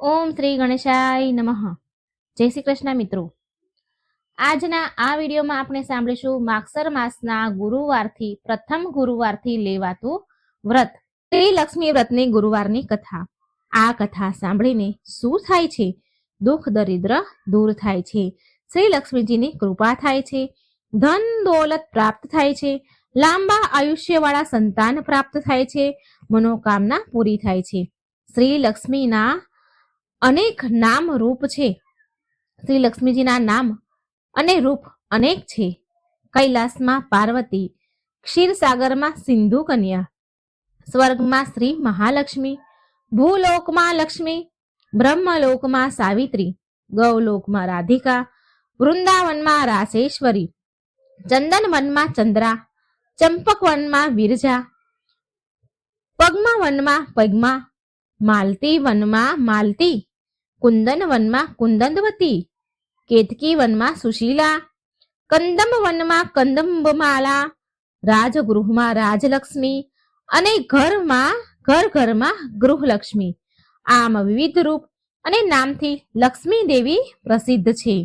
ઓમ શ્રી ગણેશાય નમઃ. જય શ્રી કૃષ્ણ મિત્રો. આજના આ વિડીયોમાં આપણે સાંભળીશું માગસર માસના ગુરુવારથી પ્રથમ ગુરુવારથી લેવાતું વ્રત, શ્રી લક્ષ્મી વ્રતની ગુરુવારની કથા. આ કથા સાંભળીને શું થાય છે? દુઃખ દરિદ્ર દૂર થાય છે, શ્રી લક્ષ્મીજીની કૃપા થાય છે, ધન દોલત પ્રાપ્ત થાય છે, લાંબા આયુષ્યવાળા સંતાન પ્રાપ્ત થાય છે, મનોકામના પૂરી થાય છે. શ્રી લક્ષ્મીના અનેક નામ રૂપ છે. શ્રી લક્ષ્મીજીના નામ અને રૂપ અનેક છે. કૈલાસમાં પાર્વતી, ક્ષીરસાગરમાં સિંધુ કન્યા, સ્વર્ગમાં શ્રી મહાલક્ષ્મી, ભૂલોકમાં લક્ષ્મી, બ્રહ્મલોકમાં સાવિત્રી, ગૌલોકમાં રાધિકા, વૃંદાવનમાં રાસેશ્વરી, ચંદનવનમાં ચંદ્રા, ચંપકવનમાં વિરજા, પદ્મવનમાં પદ્મા, માલતી વનમાં માલતી, કુંદન વનમાં કુંદનવતી, કેતકી વનમાં સુશીલા, કંદમ વનમાં કંદમમાલા, રાજગૃહમાં રાજલક્ષ્મી અને ઘરમાં ગૃહલક્ષ્મી. આમ વિવિધ રૂપ અને નામથી લક્ષ્મી દેવી પ્રસિદ્ધ છે.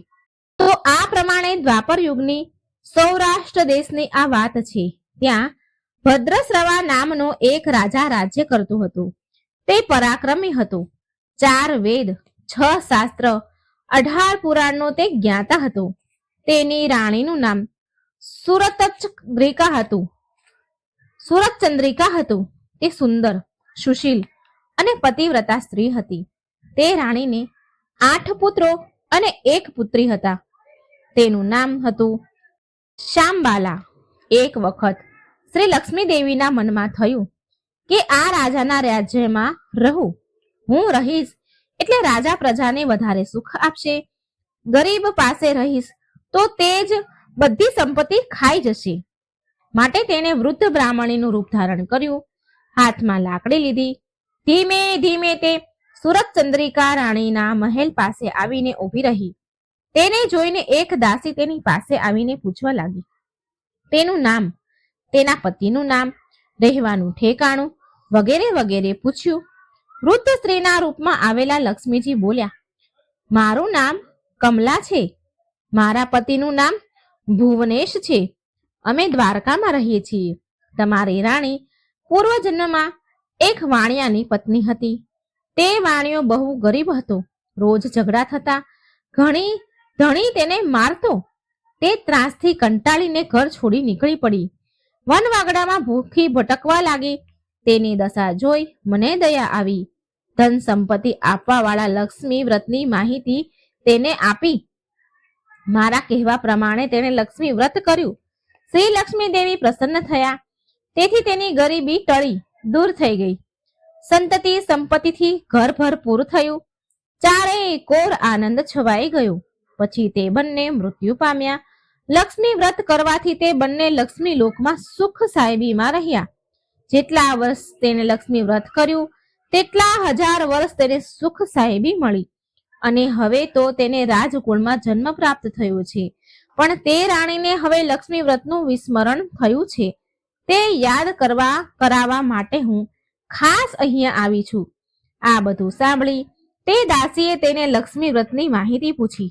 તો આ પ્રમાણે દ્વાપર યુગની સૌરાષ્ટ્ર દેશની આ વાત છે. ત્યાં ભદ્રશ્રવા નામનો એક રાજા રાજ્ય કરતો હતો. તે પરાક્રમી હતો. 4 વેદ, 6 શાસ્ત્ર, 18 પુરાણનો તે જ્ઞાતા હતો. તેની રાણીનું નામ સુરતચંદ્રિકા હતું. તે સુંદર, સુશીલ અને પતિવ્રતા સ્ત્રી હતી. તે રાણીને 8 પુત્રો અને 1 પુત્રી હતા. તેનું નામ હતું શામબાલા. એક વખત શ્રી લક્ષ્મી દેવીના મનમાં થયું કે આ રાજાના રાજ્યમાં હું રહીશ એટલે રાજા પ્રજાને વધારે સુખ આપશે. ગરીબ પાસે રહીશ તો તે જ બધી સંપત્તિ ખાઈ જશે. માટે તેણે વૃદ્ધ બ્રાહ્મણીનું રૂપ ધારણ કર્યું. હાથમાં લાકડી લીધી. ધીમે ધીમે તે સુરતચંદ્રિકા રાણીના મહેલ પાસે આવીને ઊભી રહી. તેને જોઈને એક દાસી તેની પાસે આવીને પૂછવા લાગી. તેનું નામ, તેના પતિનું નામ, રહેવાનું ઠેકાણું વગેરે વગેરે પૂછ્યું. વૃદ્ધ સ્ત્રીના રૂપમાં આવેલા લક્ષ્મીજી બોલ્યા, મારું નામ કમલા છે. મારા પતિનું નામ ભુવનેશ છે. અમે દ્વારકામાં રહીએ છીએ. તમારી રાણી પૂર્વજન્મમાં એક વાણિયાની પત્ની હતી. તે વાણિયો બહુ ગરીબ હતો. રોજ ઝઘડા થતા. ધણી તેને મારતો. તે ત્રાસથી કંટાળીને ઘર છોડી નીકળી પડી. વનવાગડામાં ભૂખી ભટકવા લાગી. તેની દશા જોઈ મને દયા આવી. ધન સંપત્તિ આપવા વાળા લક્ષ્મી વ્રતની માહિતી તેને આપી. મારા કહેવા પ્રમાણે તેણે લક્ષ્મી વ્રત કર્યું. શ્રી લક્ષ્મી દેવી પ્રસન્ન થયા. તેથી તેની ગરીબી ટળી, દૂર થઈ ગઈ. સંતતિ સંપત્તિથી ઘર ભરપૂર થયું. ચારેય કોર આનંદ છવાઈ ગયો. પછી તે બંને મૃત્યુ પામ્યા. લક્ષ્મી વ્રત કરવાથી તે બંને લક્ષ્મી લોકમાં સુખ સાહેબીમાં રહ્યા. જેટલા વર્ષ તેને લક્ષ્મી વ્રત કર્યું તેટલા 1000 વર્ષ તેને સુખ સાહેબી મળી. અને હવે તો તેને રાજકુળમાં જન્મ પ્રાપ્ત થયો છે. પણ તે રાણીને હવે લક્ષ્મી વ્રતનું વિસ્મરણ થયું છે. તે યાદ કરાવવા માટે હું ખાસ અહીંયા આવી છું. આ બધું સાંભળી તે દાસીએ તેને લક્ષ્મી વ્રતની માહિતી પૂછી.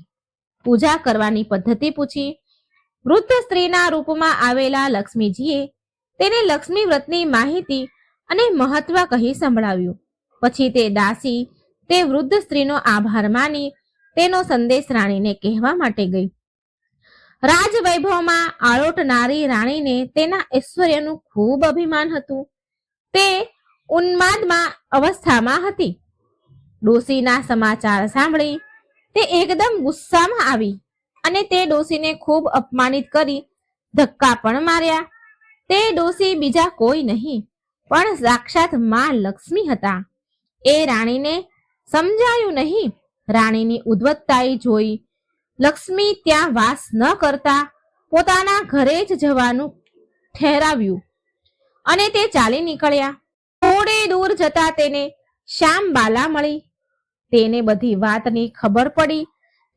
પૂજા કરવાની પદ્ધતિ પૂછી. વૃદ્ધ સ્ત્રીના રૂપમાં આવેલા લક્ષ્મીજીએ તેને લક્ષ્મી વ્રતની માહિતી અને મહત્વ કહી સંભળાવ્યું. પછી તે દાસી તે વૃદ્ધ સ્ત્રીનો આભાર માની તેનો સંદેશ રાણીને કહેવા માટે ગઈ. રાજવૈભવમાં આળોટનારી રાણીને તેના ઐશ્વર્યનું ખૂબ અભિમાન હતું. તે ઉન્માદમાં અવસ્થામાં હતી. ડોશીના સમાચાર સાંભળી તે એકદમ ગુસ્સામાં આવી અને તે ડોશીને ખૂબ અપમાનિત કરી ધક્કા પણ માર્યા. તે ડોશી બીજા કોઈ નહીં પણ સાક્ષાત માં લક્ષ્મી હતા. એ રાણીને સમજાયું નહીં. રાણીની ઉદ્ધતતાઈ જોઈ લક્ષ્મી ત્યાં વાસ ન કરતા પોતાના ઘરે જ જવાનું ઠેરાવ્યું અને તે ચાલી નીકળ્યા. થોડે દૂર જતા તેને શ્યામબાલા મળી. તેને બધી વાતની ખબર પડી.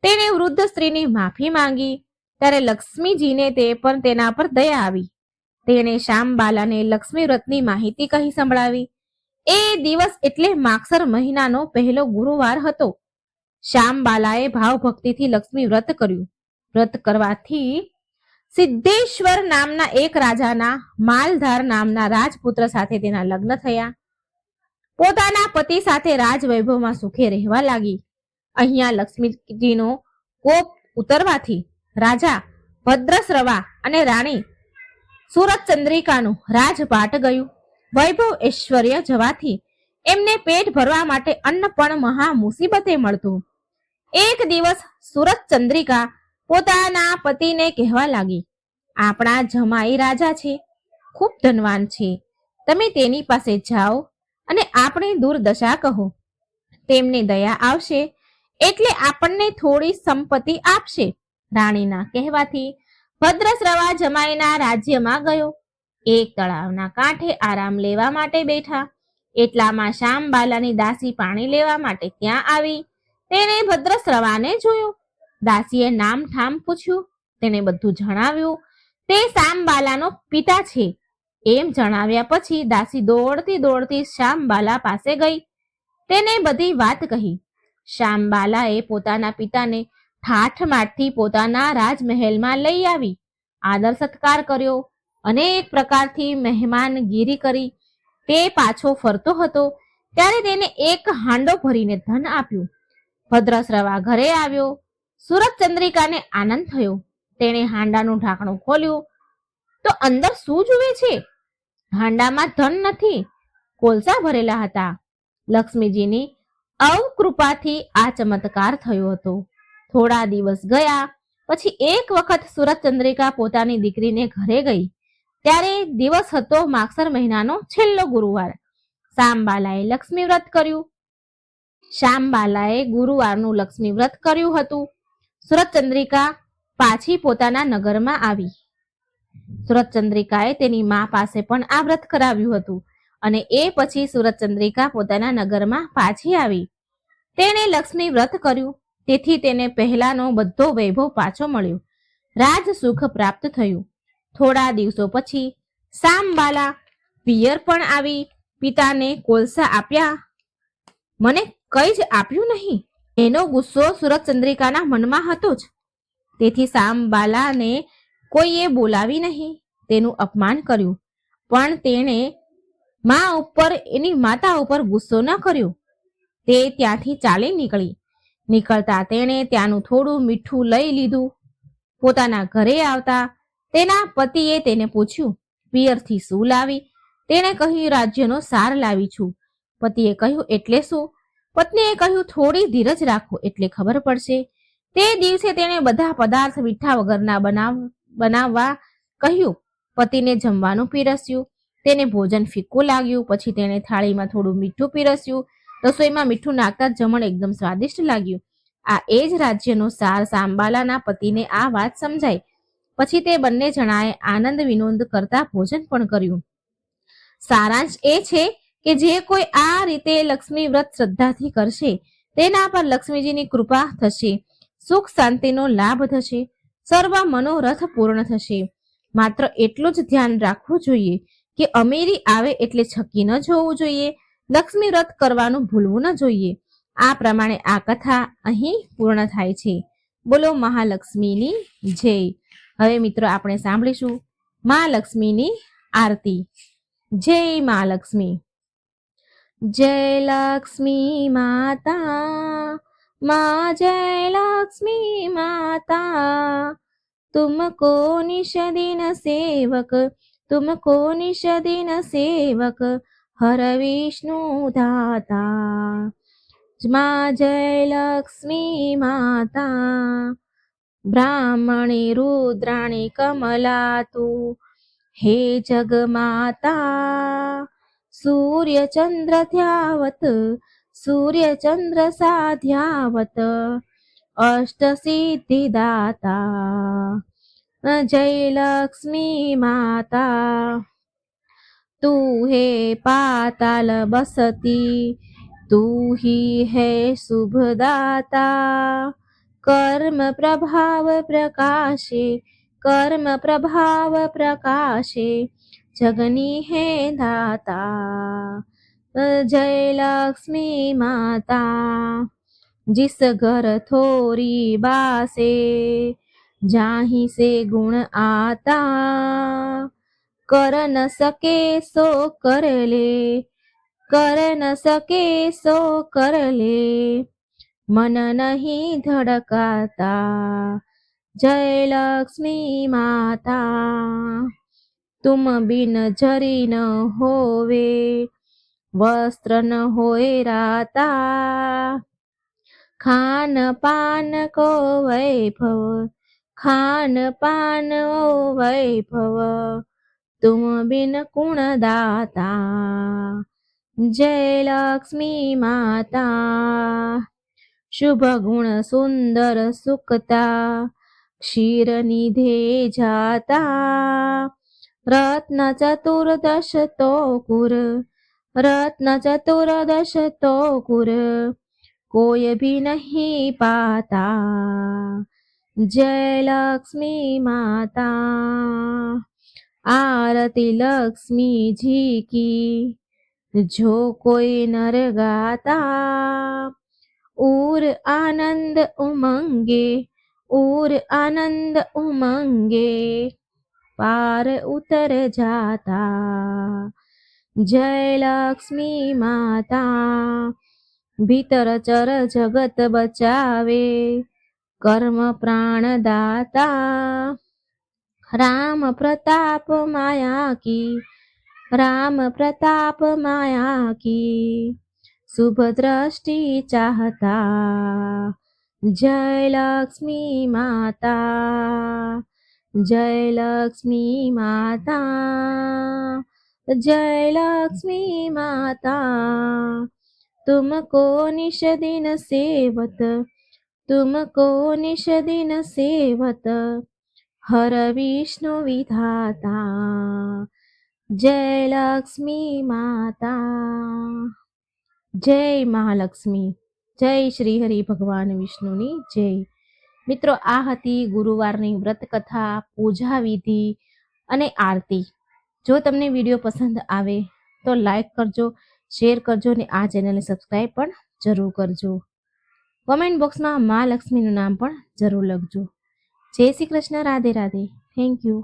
તેને વૃદ્ધ સ્ત્રીની માફી માંગી. ત્યારે લક્ષ્મીજીને તેના પર દયા આવી. તેણે શ્યામબાલાને લક્ષ્મી વ્રતની માહિતી કહી સંભળાવી. એ દિવસ એટલે માગસર મહિનાનો પહેલો ગુરુવાર હતો. શ્યામબાલાએ ભાવભક્તિથી લક્ષ્મી વ્રત કર્યું. વ્રત કરવાથી સિદ્ધેશ્વર નામના એક રાજાના માલધાર નામના રાજપુત્ર સાથે તેના લગ્ન થયા. પોતાના પતિ સાથે રાજવૈભવમાં સુખે રહેવા લાગી. અહીંયા લક્ષ્મીજીનો કોપ ઉતરવાથી રાજા ભદ્રશ્રવા અને રાણી સુરતચંદ્રિકાનું રાજપાટ ગયું. વૈભવ ઐશ્વર્ય જવાથી એમને પેટ ભરવા માટે અન્ન પણ મહા મુસીબતે મળતું. એક દિવસ સુરતચંદ્રિકા પોતાના પતિને કહેવા લાગી, આપણા જમાઈ રાજા છે, ખૂબ ધનવાન છે, તમે તેની પાસે જાઓ અને આપણી દુર્દશા કહો. તેમને દયા આવશે એટલે આપણને થોડી સંપત્તિ આપશે. રાણીના કહેવાથી ભદ્રશ્રવા જમાઈના રાજ્યમાં ગયો. એક તળાવના કાંઠે આરામ લેવા માટે બેઠા. એટલામાં શ્યામબાલાની દાસી પાણી લેવા માટે ત્યાં આવી. તેને ભદ્રશ્રવાને જોયો. દાસીએ નામ ઠામ પૂછ્યું. તેને બધું જણાવ્યું. તે શ્યામબાલાનો પિતા છે એમ જણાવ્યા પછી દાસી દોડતી દોડતી શ્યામબાલા પાસે ગઈ. તેને બધી વાત કહી. શ્યામબાલાએ પોતાના પિતાને ઠાઠમાઠથી પોતાના રાજમહેલમાં લઈ આવી. આદર સત્કાર કર્યો. અનેક પ્રકારથી મહેમાનગીરી કરી. તે પાછો ફરતો હતો ત્યારે તેને એક હાંડો ભરીને ધન આપ્યું. ભદ્રશ્રવા ઘરે આવ્યો. સુરતચંદ્રિકાને આનંદ થયો. તેણે હાંડાનું ઢાંકણું ખોલ્યું તો અંદર શું જુએ છે? હાંડામાં ધન નથી, કોલસા ભરેલા હતા. લક્ષ્મીજીની અવકૃપાથી આ ચમત્કાર થયો હતો. થોડા દિવસ ગયા પછી એક વખત સુરતચંદ્રિકા પોતાની દીકરીને ઘરે ગઈ. ત્યારે દિવસ હતો માગસર મહિનાનો છેલ્લો ગુરુવાર. શ્યામબાલાએ લક્ષ્મી વ્રત કર્યું. શ્યામબાલાએ ગુરુવારનું લક્ષ્મી વ્રત કર્યું હતું. સુરતચંદ્રિકા પાછી પોતાના નગરમાં આવી. સુરતચંદ્રિકાએ તેની મા પાસે પણ આ વ્રત કરાવ્યું હતું અને એ પછી સુરતચંદ્રિકા પોતાના નગરમાં પાછી આવી. તેણે લક્ષ્મી વ્રત કર્યું. તેથી તેને પહેલાનો બધો વૈભવ પાછો મળ્યો. રાજ સુખ પ્રાપ્ત થયું. થોડા દિવસો પછી શ્યામબાલા પિયર પણ આવી. પિતાને કોલસા આપ્યા, મને કઈ જ આપ્યું નહીં. એનો ગુસ્સો સુરતચંદ્રિકાના મનમાં હતો જ. તેથી શ્યામબાલાને કોઈએ બોલાવી નહીં. તેનું અપમાન કર્યું. પણ તેણે મા ઉપર, એની માતા ઉપર ગુસ્સો ન કર્યો. તે ત્યાંથી ચાલી નીકળી. નીકળતા તેણે ત્યાંનું થોડું મીઠું લઈ લીધું. પોતાના ઘરે આવતા તેના પતિએ તેને પૂછ્યું, પિયરથી શું લાવી? તેણે કહ્યું, રાજ્યનો સાર લાવી છું. પતિએ કહ્યું, એટલે શું? પત્નીએ કહ્યું, થોડી ધીરજ રાખો એટલે ખબર પડશે. તે દિવસે તેણે બધા પદાર્થ મીઠા વગરના બનાવવા કહ્યું. પતિને જમવાનું પીરસ્યું. તેને ભોજન ફીક્કું લાગ્યું. પછી તેણે થાળીમાં થોડું મીઠું પીરસ્યું. રસોઈમાં મીઠું નાખતા જ જમણ એકદમ સ્વાદિષ્ટ લાગ્યું. આ એ જ રાજ્યનો સાર. શ્યામબાલાના પતિને આ વાત સમજાઈ. પછી તે બંને જણાએ આનંદ વિનોદ કરતા ભોજન પણ કર્યું. સારાંશ એ છે કે જે કોઈ આ રીતે લક્ષ્મી વ્રત શ્રદ્ધાથી કરશે તેના પર લક્ષ્મીજીની કૃપા થશે, સુખ શાંતિનો લાભ થશે, સર્વ મનોરથ પૂર્ણ થશે. માત્ર એટલું જ ધ્યાન રાખવું જોઈએ કે અમીરી આવે એટલે છકી ન જોવું જોઈએ. લક્ષ્મી વ્રત કરવાનું ભૂલવું ન જોઈએ. આ પ્રમાણે આ કથા અહીં પૂર્ણ થાય છે. બોલો મહાલક્ષ્મીની જય. હવે મિત્રો આપણે સાંભળીશું મહાલક્ષ્મીની આરતી. જય મહાલક્ષ્મી. જય લક્ષ્મી માતા, माँ जय लक्ष्मी माता, तुमको निश दिन सेवक, तुमको निश दिन सेवक, हर विष्णु दाता। माँ जय लक्ष्मी माता, ब्राह्मणी रुद्राणी कमला तू, हे जग माता, सूर्य चंद्र ध्यावत, सूर्य चंद्र साध्यावत, अष्ट सिद्धिदाता। जय लक्ष्मी माता, तू है पाताल बसती, तू ही है शुभदाता। कर्म प्रभाव प्रकाशे, कर्म प्रभाव प्रकाशे, जगनी है दाता। जय लक्ष्मी माता। जिस घर थोरी बासे जाहि से गुण आता, कर न सके सो कर ले, कर न सके सो कर ले, मन नहीं धड़काता। जय लक्ष्मी माता। तुम बिन जरी न होवे, वस्त्र न होए राता, खान पान को वैभव, खान पान ओ वैभव, तुम बिन कुण दाता। जय लक्ष्मी माता। शुभ गुण सुंदर सुखता, क्षीर निधे जाता, रत्न चतुर्दश तो कुर, रत्न चतुर्दश तो कुर, कोई भी नहीं पाता। जय लक्ष्मी माता। आरती लक्ष्मी जी की, जो कोई नर गाता, उर आनंद उमंगे, उर आनंद उमंगे, पार उतर जाता। जय लक्ष्मी माता। भीतर चर जगत बचावे, कर्म प्राण दाता, राम प्रताप माया की, राम प्रताप माया की, शुभ दृष्टि चाहता। जय लक्ष्मी माता। जय लक्ष्मी माता। जय लक्ष्मी माता। तुमको निश दिन सेवत, तुमको निश दिन सेवत, हर विष्णु विधाता। जय लक्ष्मी माता। जय મહાલક્ષ્મી। જય શ્રી હરિ ભગવાન વિષ્ણુની જય। મિત્રો, આ હતી ગુરુવારની વ્રત કથા, પૂજા વિધિ અને આરતી। જો તમને વિડીયો પસંદ આવે તો લાઈક કરજો, શેર કરજો અને આ ચેનલને સબસ્ક્રાઈબ પણ જરૂર કરજો। કોમેન્ટ બોક્સમાં મા લક્ષ્મીનું નામ પણ જરૂર લખજો। જય શ્રી કૃષ્ણ। રાધે રાધે। Thank you.